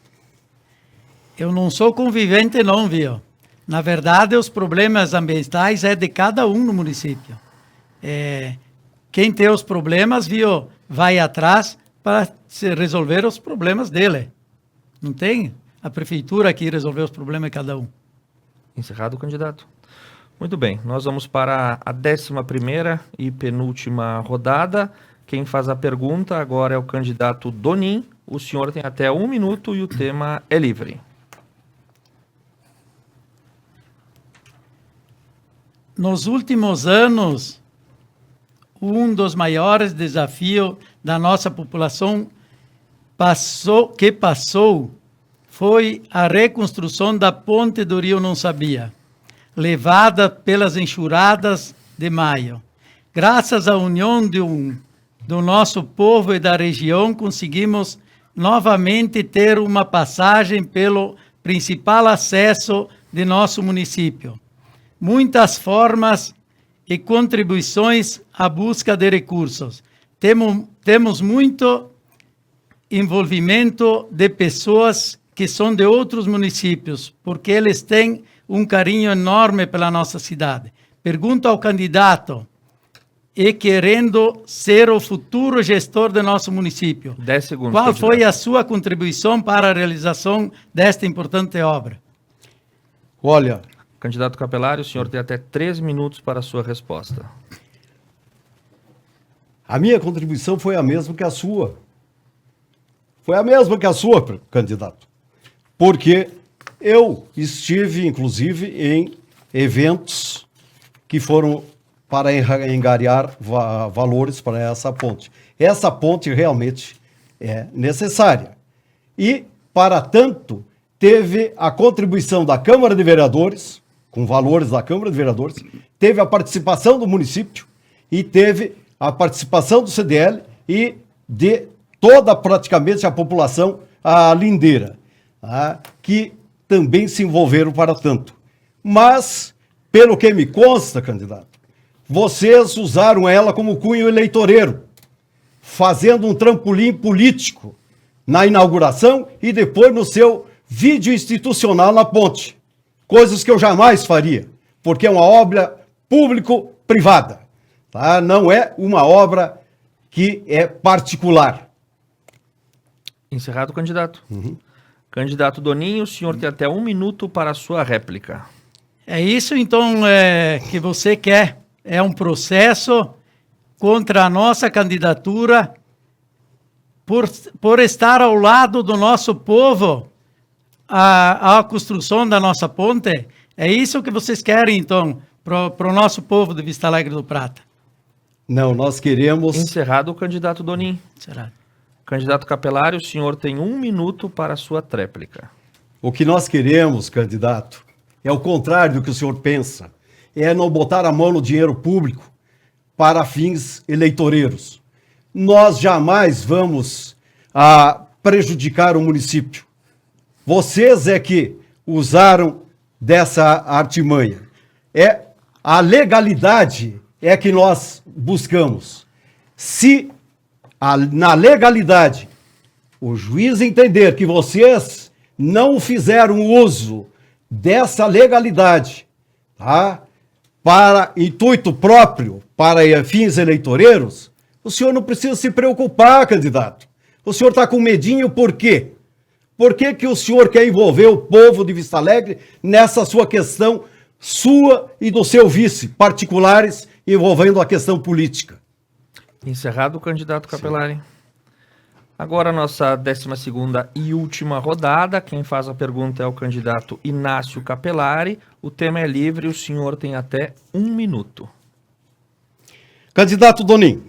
Eu não sou convivente não, viu? Na verdade, os problemas ambientais é de cada um no município. Quem tem os problemas, viu, vai atrás para resolver os problemas dele. Não tem a prefeitura que resolver os problemas de cada um. Encerrado, candidato. Muito bem, nós vamos para a 11ª e penúltima rodada. Quem faz a pergunta agora é o candidato Donin. O senhor tem até 1 minuto e o tema é livre. Nos últimos anos, um dos maiores desafios da nossa população passou foi a reconstrução da ponte do Rio Não Sabia, levada pelas enxurradas de maio. Graças à união do nosso povo e da região, conseguimos novamente ter uma passagem pelo principal acesso de nosso município. Muitas formas e contribuições à busca de recursos. Temos muito envolvimento de pessoas que são de outros municípios, porque eles têm um carinho enorme pela nossa cidade. Pergunto ao candidato, e querendo ser o futuro gestor do nosso município, 10 segundos. qual candidato. foi a sua contribuição para a realização desta importante obra? Olha, Candidato Capelário, o senhor tem até 3 minutos para a sua resposta. a minha contribuição foi a mesma que a sua. Foi a mesma que a sua, candidato. Porque eu estive, inclusive, em eventos que foram para angariar valores para essa ponte. Essa ponte realmente é necessária. E, para tanto, teve a contribuição da Câmara de Vereadores, com valores da Câmara de Vereadores, teve a participação do município e teve a participação do CDL e de toda praticamente a população lindeira, que também se envolveram para tanto. Mas, pelo que me consta, candidato, vocês usaram ela como cunho eleitoreiro, fazendo um trampolim político na inauguração e depois no seu vídeo institucional na ponte. Coisas que eu jamais faria, porque é uma obra público-privada, tá? Não é uma obra que é particular. Encerrado, candidato. Candidato Doninho, o senhor tem até 1 minuto para a sua réplica. É isso, então, que você quer. É um processo contra a nossa candidatura por estar ao lado do nosso povo a construção da nossa ponte. É isso que vocês querem, então, para o nosso povo de Vista Alegre do Prata? Não, nós queremos... Encerrado o candidato Donin. Será? Candidato Capelário, o senhor tem 1 minuto para a sua tréplica. O que nós queremos, candidato, é o contrário do que o senhor pensa. É não botar a mão no dinheiro público para fins eleitoreiros. Nós jamais vamos prejudicar o município. Vocês é que usaram dessa artimanha. A legalidade é que nós buscamos. Se na legalidade o juiz entender que vocês não fizeram uso dessa legalidade, tá? Para intuito próprio, para fins eleitoreiros, o senhor não precisa se preocupar, candidato. O senhor está com medinho por quê? Por que que o senhor quer envolver o povo de Vista Alegre nessa sua questão, sua e do seu vice, particulares, envolvendo a questão política? Encerrado o candidato Capelari. Agora a nossa 12ª e última rodada. Quem faz a pergunta é o candidato Inácio Capelari. O tema é livre, o senhor tem até 1 minuto. Candidato Doninho,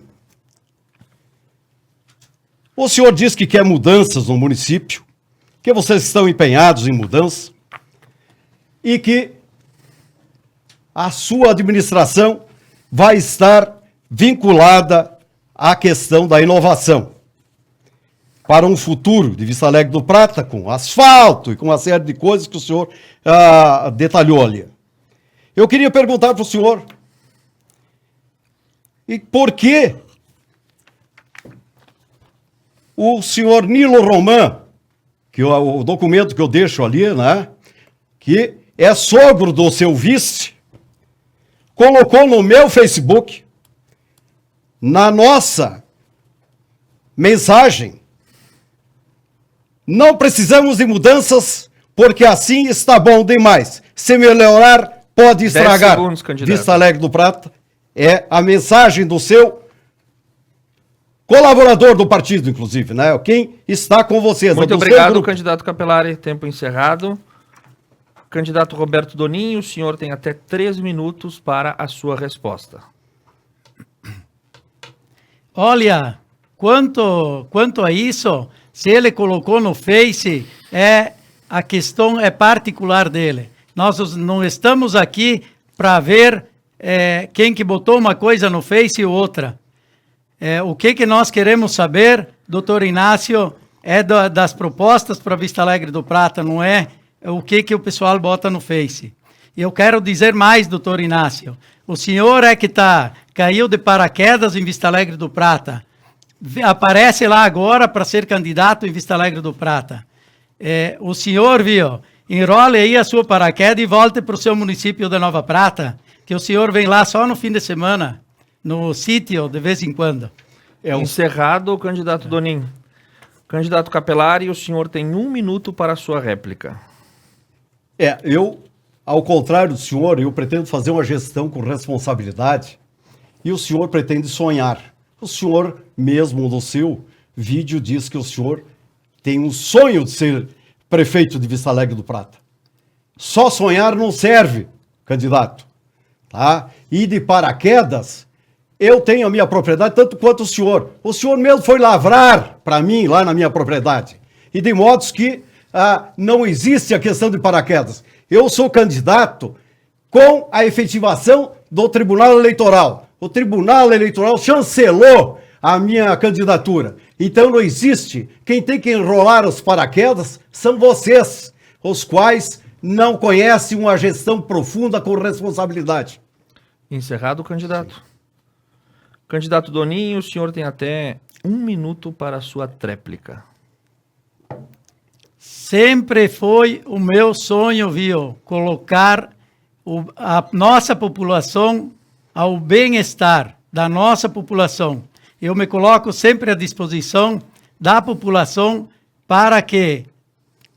o senhor diz que quer mudanças no município, que vocês estão empenhados em mudança e que a sua administração vai estar vinculada à questão da inovação para um futuro de Vista Alegre do Prata, com asfalto e com uma série de coisas que o senhor detalhou ali. Eu queria perguntar para o senhor, e por que o senhor Nilo Roman, que é o documento que eu deixo ali, né, que é sogro do seu vice, colocou no meu Facebook, na nossa mensagem, não precisamos de mudanças, porque assim está bom demais. Se melhorar, pode estragar. 10 segundos, candidato. Vista Alegre do Prata é a mensagem do seu colaborador do partido, inclusive, né? Quem está com vocês. Muito do seu obrigado, grupo. candidato Capelari. Tempo encerrado. Candidato Roberto Donin, o senhor tem até 3 minutos para a sua resposta. Olha, quanto a isso, se ele colocou no Face, a questão é particular dele. Nós não estamos aqui para ver quem que botou uma coisa no Face e outra. O que nós queremos saber, doutor Inácio, das propostas para Vista Alegre do Prata, não é o que o pessoal bota no Face. E eu quero dizer mais, doutor Inácio. O senhor que caiu de paraquedas em Vista Alegre do Prata. Aparece lá agora para ser candidato em Vista Alegre do Prata. O senhor, viu, enrole aí a sua paraquedas e volte para o seu município de Nova Prata, que o senhor vem lá só no fim de semana, no sítio, de vez em quando. Encerrado o candidato Donin. Candidato Capelari, o senhor tem 1 minuto para a sua réplica. Eu, ao contrário do senhor, eu pretendo fazer uma gestão com responsabilidade e o senhor pretende sonhar. O senhor mesmo no seu vídeo diz que o senhor tem um sonho de ser prefeito de Vista Alegre do Prata. Só sonhar não serve, candidato. Tá? E de paraquedas, eu tenho a minha propriedade tanto quanto o senhor. O senhor mesmo foi lavrar para mim lá na minha propriedade. E de modos que não existe a questão de paraquedas. Eu sou candidato com a efetivação do Tribunal Eleitoral. O Tribunal Eleitoral chancelou a minha candidatura. Então não existe. Quem tem que enrolar os paraquedas são vocês, os quais não conhecem uma gestão profunda com responsabilidade. Encerrado o candidato. Candidato Donin, o senhor tem até 1 minuto para a sua tréplica. Sempre foi o meu sonho, viu, colocar a nossa população ao bem-estar da nossa população. Eu me coloco sempre à disposição da população para que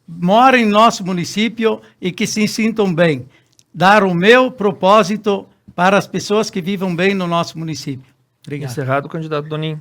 morem em nosso município e que se sintam bem. Dar o meu propósito para as pessoas que vivam bem no nosso município. Obrigado. Encerrado, candidato Donin.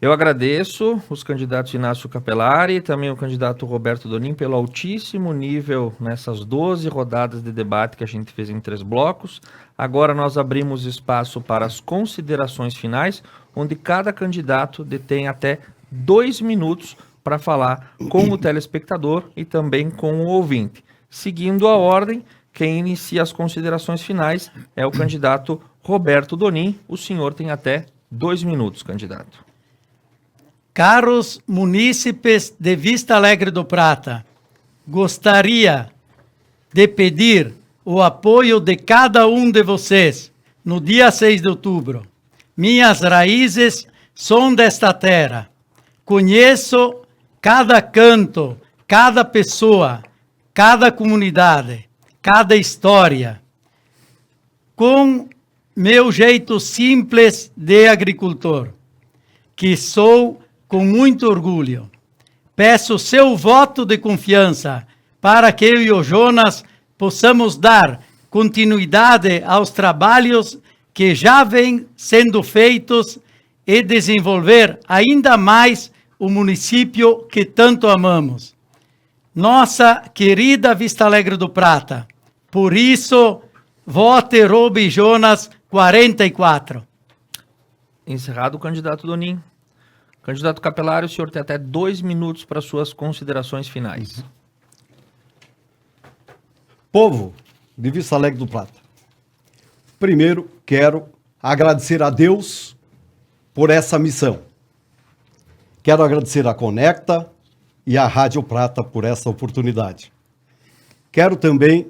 Eu agradeço os candidatos Inácio Capelari e também o candidato Roberto Donin pelo altíssimo nível nessas 12 rodadas de debate que a gente fez em 3 blocos. Agora nós abrimos espaço para as considerações finais, onde cada candidato detém até 2 minutos para falar com o telespectador e também com o ouvinte. Seguindo a ordem, quem inicia as considerações finais é o candidato Roberto Donin. O senhor tem até 2 minutos, candidato. Caros munícipes de Vista Alegre do Prata, gostaria de pedir o apoio de cada um de vocês no dia 6 de outubro. Minhas raízes são desta terra. Conheço cada canto, cada pessoa, cada comunidade, cada história. Com meu jeito simples de agricultor, que sou com muito orgulho, peço seu voto de confiança para que eu e o Jonas possamos dar continuidade aos trabalhos que já vêm sendo feitos e desenvolver ainda mais o município que tanto amamos. Nossa querida Vista Alegre do Prata. Por isso, vote Robi Jonas 44. Encerrado o candidato Donin. Candidato Capelari, o senhor tem até 2 minutos para suas considerações finais. Povo de Vista Alegre do Prata, primeiro quero agradecer a Deus por essa missão. Quero agradecer a Conecta e a Rádio Prata por essa oportunidade. Quero também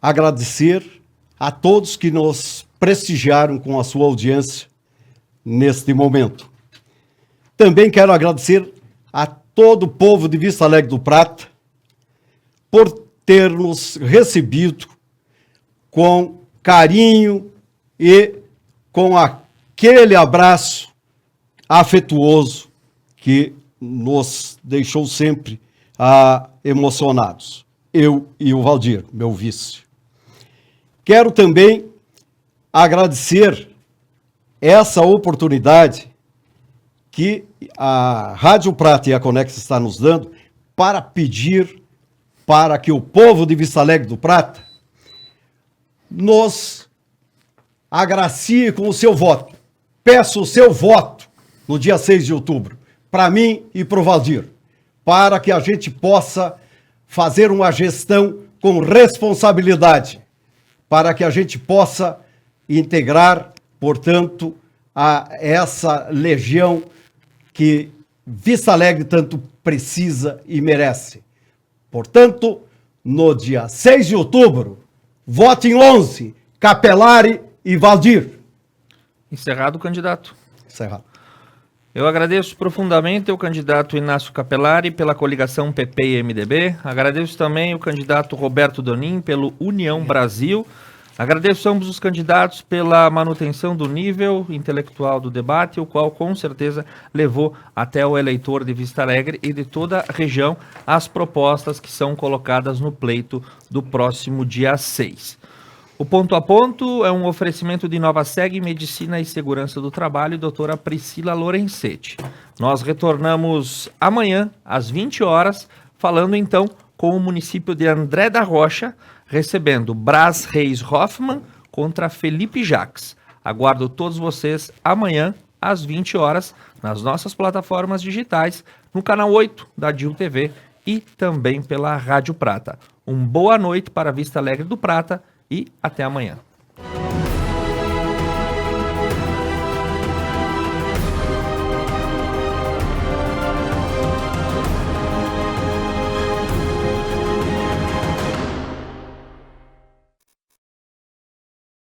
agradecer a todos que nos prestigiaram com a sua audiência neste momento. Também quero agradecer a todo o povo de Vista Alegre do Prata por ter nos recebido com carinho e com aquele abraço afetuoso que nos deixou sempre emocionados, eu e o Valdir, meu vice. Quero também agradecer essa oportunidade que a Rádio Prata e a Conex está nos dando para pedir para que o povo de Vista Alegre do Prata nos agracie com o seu voto. Peço o seu voto no dia 6 de outubro, para mim e para o Valdir, para que a gente possa fazer uma gestão com responsabilidade, para que a gente possa integrar, portanto, a essa legião que Vista Alegre tanto precisa e merece. Portanto, no dia 6 de outubro, vote em 11, Capelari e Valdir. Encerrado o candidato. Encerrado. Eu agradeço profundamente o candidato Inácio Capelari pela coligação PP e MDB. Agradeço também o candidato Roberto Donin pelo União Brasil. Agradeço ambos os candidatos pela manutenção do nível intelectual do debate, o qual com certeza levou até o eleitor de Vista Alegre e de toda a região as propostas que são colocadas no pleito do próximo dia 6. O Ponto a Ponto é um oferecimento de Nova Seg Medicina e Segurança do Trabalho e doutora Priscila Lorenzetti. Nós retornamos amanhã às 20 horas, falando então com o município de André da Rocha, recebendo Brás Reis Hoffmann contra Felipe Jacques. Aguardo todos vocês amanhã às 20 horas nas nossas plataformas digitais, no canal 8 da DIL TV e também pela Rádio Prata. Boa noite para Vista Alegre do Prata e até amanhã.